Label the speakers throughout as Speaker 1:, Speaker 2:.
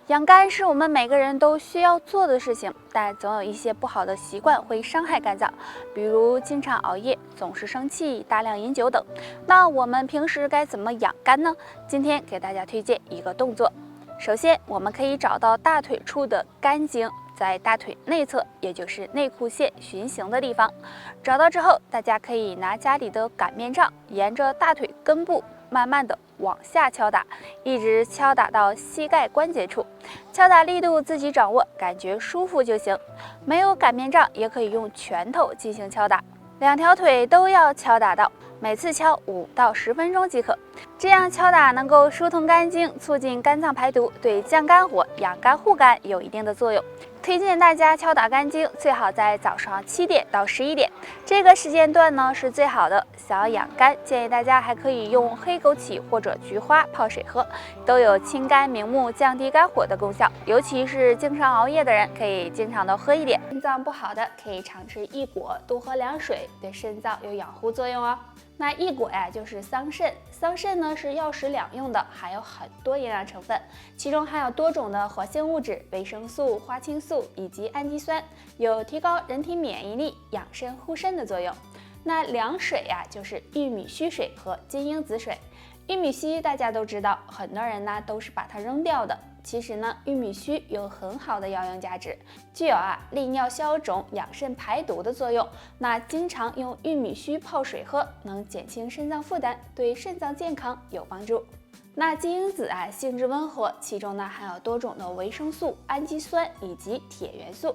Speaker 1: 养肝是我们每个人都需要做的事情，但总有一些不好的习惯会伤害肝脏，比如经常熬夜、总是生气、大量饮酒等。那我们平时该怎么养肝呢？今天给大家推荐一个动作。首先，我们可以找到大腿处的肝经，在大腿内侧，也就是内裤线循行的地方。找到之后，大家可以拿家里的擀面杖，沿着大腿根部慢慢的往下敲打，一直敲打到膝盖关节处。敲打力度自己掌握，感觉舒服就行。没有擀面杖也可以用拳头进行敲打，两条腿都要敲打到，每次敲5到10分钟即可。这样敲打能够疏通肝经，促进肝脏排毒，对降肝火、养肝护肝有一定的作用。推荐大家敲打肝经，最好在早上7点到11点，这个时间段呢是最好的。想要养肝，建议大家还可以用黑枸杞或者菊花泡水喝，都有清肝明目、降低肝火的功效。尤其是经常熬夜的人，可以经常的喝一点。肾脏不好的可以常吃异果，多喝凉水，对肾脏有养护作用哦。那异果呀，就是桑葚。桑葚呢是药食两用的，含有很多营养成分，其中含有多种的活性物质、维生素、花青素以及氨基酸，有提高人体免疫力、养肾护肾的作用。那凉水呀，就是玉米须水和金樱子水。玉米须大家都知道，很多人呢都是把它扔掉的。其实呢，玉米须有很好的药用价值，具有利尿消肿、养肾排毒的作用。那经常用玉米须泡水喝，能减轻肾脏负担，对肾脏健康有帮助。那金樱子性质温和，其中呢含有多种的维生素、氨基酸以及铁元素，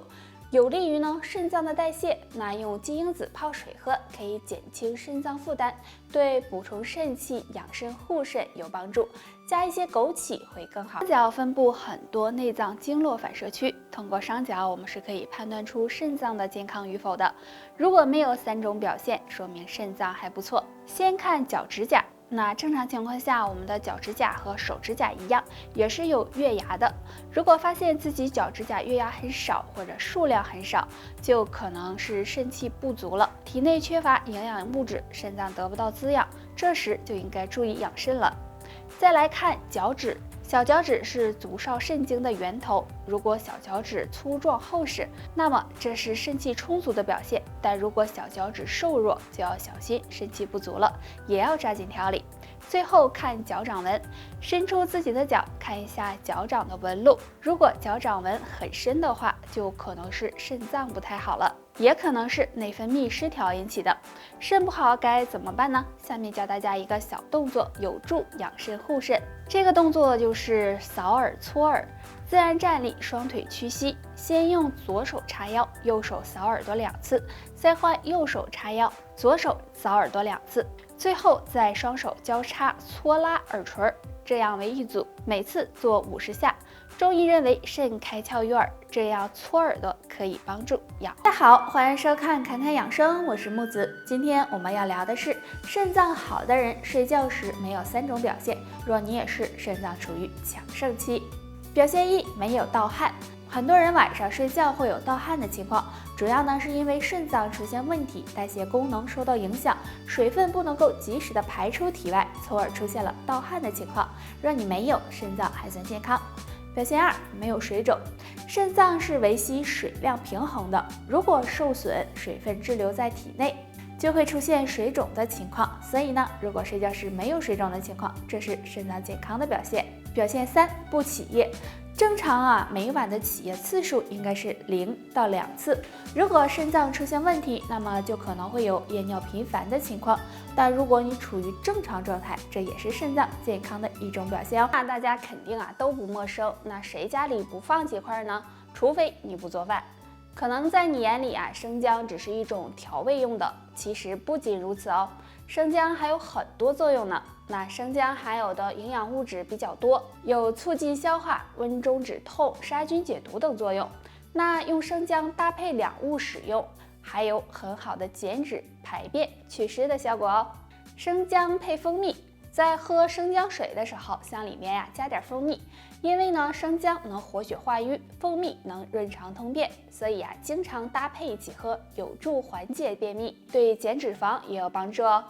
Speaker 1: 有利于肾脏的代谢。那用金樱子泡水喝，可以减轻肾脏负担，对补充肾气、养肾护肾有帮助。加一些枸杞会更好。上脚分布很多内脏经络反射区，通过上脚我们是可以判断出肾脏的健康与否的。如果没有3种表现，说明肾脏还不错。先看脚趾甲。那正常情况下，我们的脚趾甲和手指甲一样，也是有月牙的。如果发现自己脚趾甲月牙很少或者数量很少，就可能是肾气不足了，体内缺乏营养物质，肾脏得不到滋养，这时就应该注意养肾了。再来看脚趾。小脚趾是足少肾经的源头，如果小脚趾粗壮厚实，那么这是肾气充足的表现。但如果小脚趾瘦弱，就要小心肾气不足了，也要抓紧调理。最后看脚掌纹，伸出自己的脚，看一下脚掌的纹路。如果脚掌纹很深的话，就可能是肾脏不太好了，也可能是内分泌失调引起的。肾不好该怎么办呢？下面教大家一个小动作，有助养肾护肾。这个动作就是扫耳搓耳。自然站立，双腿屈膝，先用左手叉腰，右手扫耳朵2次，再换右手叉腰，左手扫耳朵2次，最后再双手交叉搓拉耳垂，这样为一组，每次做50下。中医认为肾开窍于耳，这样搓耳朵可以帮助养。大家好，欢迎收看侃侃养生，我是木子。今天我们要聊的是肾脏好的人睡觉时没有3种表现，若你也是，肾脏处于强盛期。表现1，没有盗汗。很多人晚上睡觉会有盗汗的情况，主要呢是因为肾脏出现问题，代谢功能受到影响，水分不能够及时的排出体外，从而出现了盗汗的情况。若你没有，肾脏还算健康。表现2，没有水肿。肾脏是维系水量平衡的，如果受损，水分滞留在体内，就会出现水肿的情况。所以呢，如果睡觉时没有水肿的情况，这是肾脏健康的表现。表现3，不起夜。正常每晚的起夜次数应该是0到2次。如果肾脏出现问题，那么就可能会有夜尿频繁的情况。但如果你处于正常状态，这也是肾脏健康的一种表现哦。那大家肯定都不陌生，那谁家里不放几块呢？除非你不做饭。可能在你眼里生姜只是一种调味用的，其实不仅如此哦，生姜还有很多作用呢。那生姜含有的营养物质比较多，有促进消化、温中止痛、杀菌解毒等作用。那用生姜搭配2物使用，还有很好的减脂、排便、祛湿的效果哦。生姜配蜂蜜，在喝生姜水的时候，向里面加点蜂蜜，因为呢生姜能活血化瘀，蜂蜜能润肠通便，所以经常搭配一起喝，有助缓解便秘，对减脂肪也有帮助哦。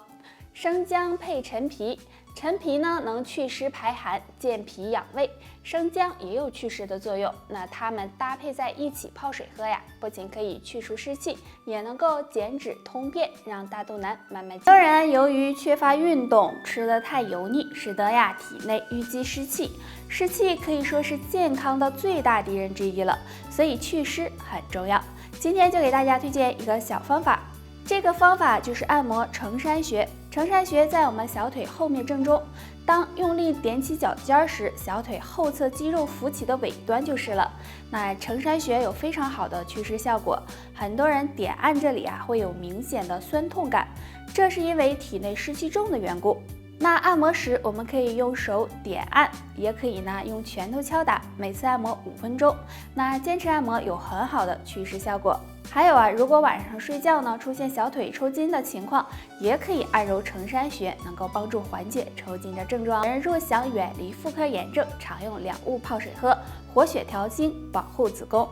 Speaker 1: 生姜配陈皮，陈皮呢能祛湿排寒、健脾养胃，生姜也有祛湿的作用。那它们搭配在一起泡水喝呀，不仅可以去除湿气，也能够减脂通便，让大肚腩慢慢。当然，由于缺乏运动，吃得太油腻，使得呀体内淤积湿气。湿气可以说是健康的最大敌人之一了，所以祛湿很重要。今天就给大家推荐一个小方法。这个方法就是按摩承山穴。承山穴在我们小腿后面正中，当用力点起脚尖时，小腿后侧肌肉浮起的尾端就是了。那承山穴有非常好的祛湿效果，很多人点按这里会有明显的酸痛感，这是因为体内湿气重的缘故。那按摩时，我们可以用手点按，也可以用拳头敲打，每次按摩5分钟。那坚持按摩有很好的祛湿效果。还有如果晚上睡觉出现小腿抽筋的情况，也可以按揉承山穴，能够帮助缓解抽筋的症状。人若想远离妇科炎症，常用2物泡水喝，活血调经，保护子宫。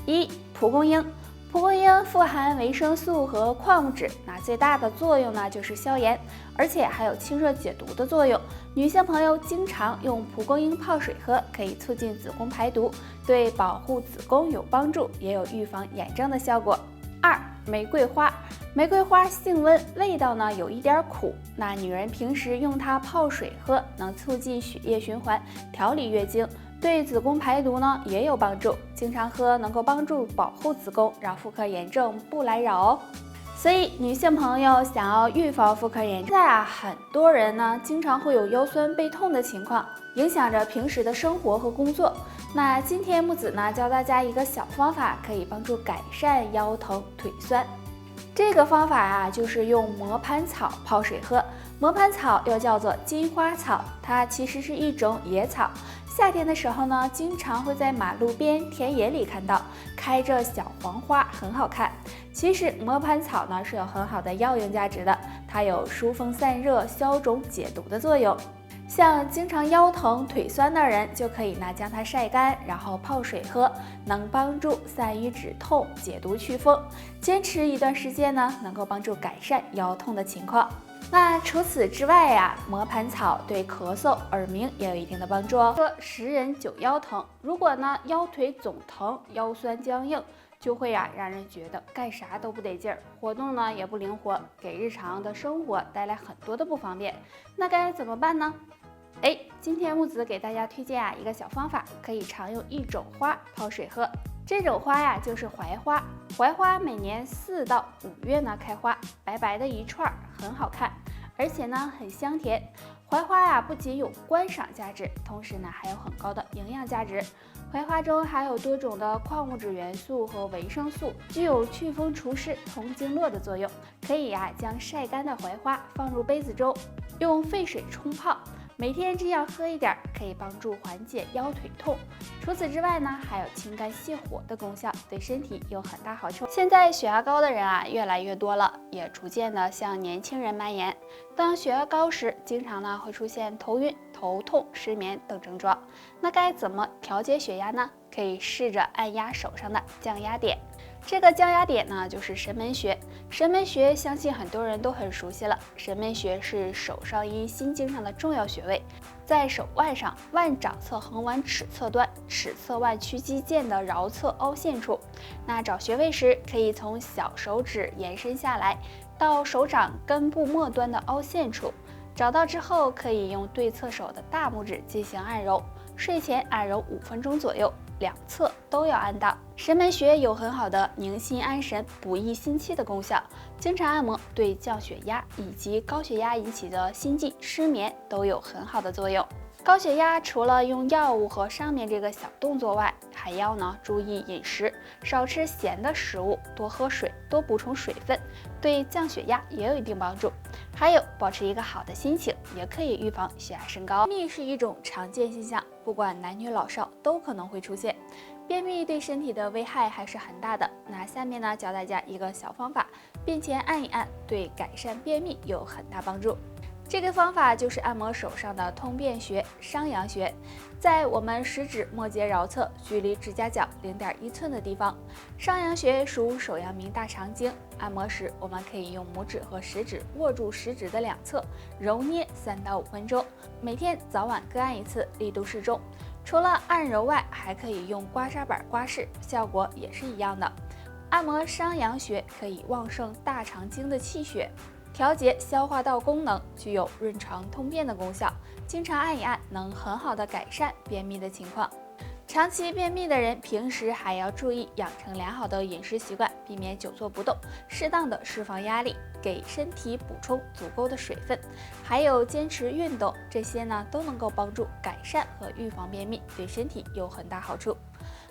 Speaker 1: 1. 蒲公英。蒲公英富含维生素和矿物质，那最大的作用就是消炎，而且还有清热解毒的作用。女性朋友经常用蒲公英泡水喝，可以促进子宫排毒，对保护子宫有帮助，也有预防炎症的效果。2. 玫瑰花。玫瑰花性温，味道有一点苦，那女人平时用它泡水喝，能促进血液循环，调理月经，对子宫排毒也有帮助。经常喝能够帮助保护子宫，让妇科炎症不来扰哦。所以女性朋友想要预防妇科炎症，现在很多人经常会有腰酸背痛的情况，影响着平时的生活和工作。那今天木子教大家一个小方法，可以帮助改善腰疼腿酸。这个方法就是用磨盘草泡水喝。磨盘草又叫做金花草，它其实是一种野草。夏天的时候经常会在马路边、田野里看到，开着小黄花，很好看。其实磨盘草是有很好的药用价值的，它有疏风散热、消肿解毒的作用。像经常腰疼腿酸的人，就可以将它晒干，然后泡水喝，能帮助散瘀止痛、解毒祛风。坚持一段时间能够帮助改善腰痛的情况。那除此之外磨盘草对咳嗽、耳鸣也有一定的帮助哦。说10人9腰疼，如果腰腿总疼、腰酸僵硬，就会让人觉得干啥都不得劲儿，活动也不灵活，给日常的生活带来很多的不方便。那该怎么办呢？今天木子给大家推荐一个小方法，可以常用一种花泡水喝。这种花就是槐花。槐花每年4到5月开花，白白的一串，很好看，而且很香甜。槐花不仅有观赏价值，同时还有很高的营养价值。槐花中含有多种的矿物质元素和维生素，具有祛风除湿、通经络的作用。可以将晒干的槐花放入杯子中，用沸水冲泡。每天这样喝一点，可以帮助缓解腰腿痛。除此之外还有清肝泻火的功效，对身体有很大好处。现在血压高的人越来越多了，也逐渐的向年轻人蔓延。当血压高时，经常会出现头晕、头痛、失眠等症状。那该怎么调节血压呢？可以试着按压手上的降压点。这个降压点就是神门穴。神门穴相信很多人都很熟悉了。神门穴是手上阴心经上的重要穴位，在手腕上腕掌侧横纹尺侧端，尺侧腕屈肌腱的桡侧凹陷处。那找穴位时，可以从小手指延伸下来，到手掌根部末端的凹陷处。找到之后，可以用对侧手的大拇指进行按揉，睡前按揉5分钟左右，两侧都要按到。神门穴有很好的宁心安神、补益心气的功效，经常按摩对降血压以及高血压引起的心悸、失眠都有很好的作用。高血压除了用药物和上面这个小动作外，还要注意饮食，少吃咸的食物，多喝水，多补充水分，对降血压也有一定帮助。还有保持一个好的心情，也可以预防血压升高。便秘是一种常见现象，不管男女老少都可能会出现。便秘对身体的危害还是很大的。那下面教大家一个小方法，便前按一按，对改善便秘有很大帮助。这个方法就是按摩手上的通便穴商阳穴，在我们食指末节桡侧，距离指甲角0.1寸的地方。商阳穴属手阳明大肠经，按摩时我们可以用拇指和食指握住食指的两侧，揉捏3到5分钟，每天早晚各按1次，力度适中。除了按揉外，还可以用刮痧板刮拭，效果也是一样的。按摩商阳穴可以旺盛大肠经的气血，调节消化道功能，具有润肠通便的功效。经常按一按，能很好的改善便秘的情况。长期便秘的人，平时还要注意养成良好的饮食习惯，避免久坐不动，适当的释放压力，给身体补充足够的水分，还有坚持运动，这些呢都能够帮助改善和预防便秘，对身体有很大好处。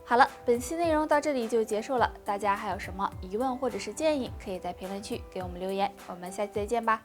Speaker 1: 好了，本期内容到这里就结束了，大家还有什么疑问或者是建议，可以在评论区给我们留言，我们下期再见吧。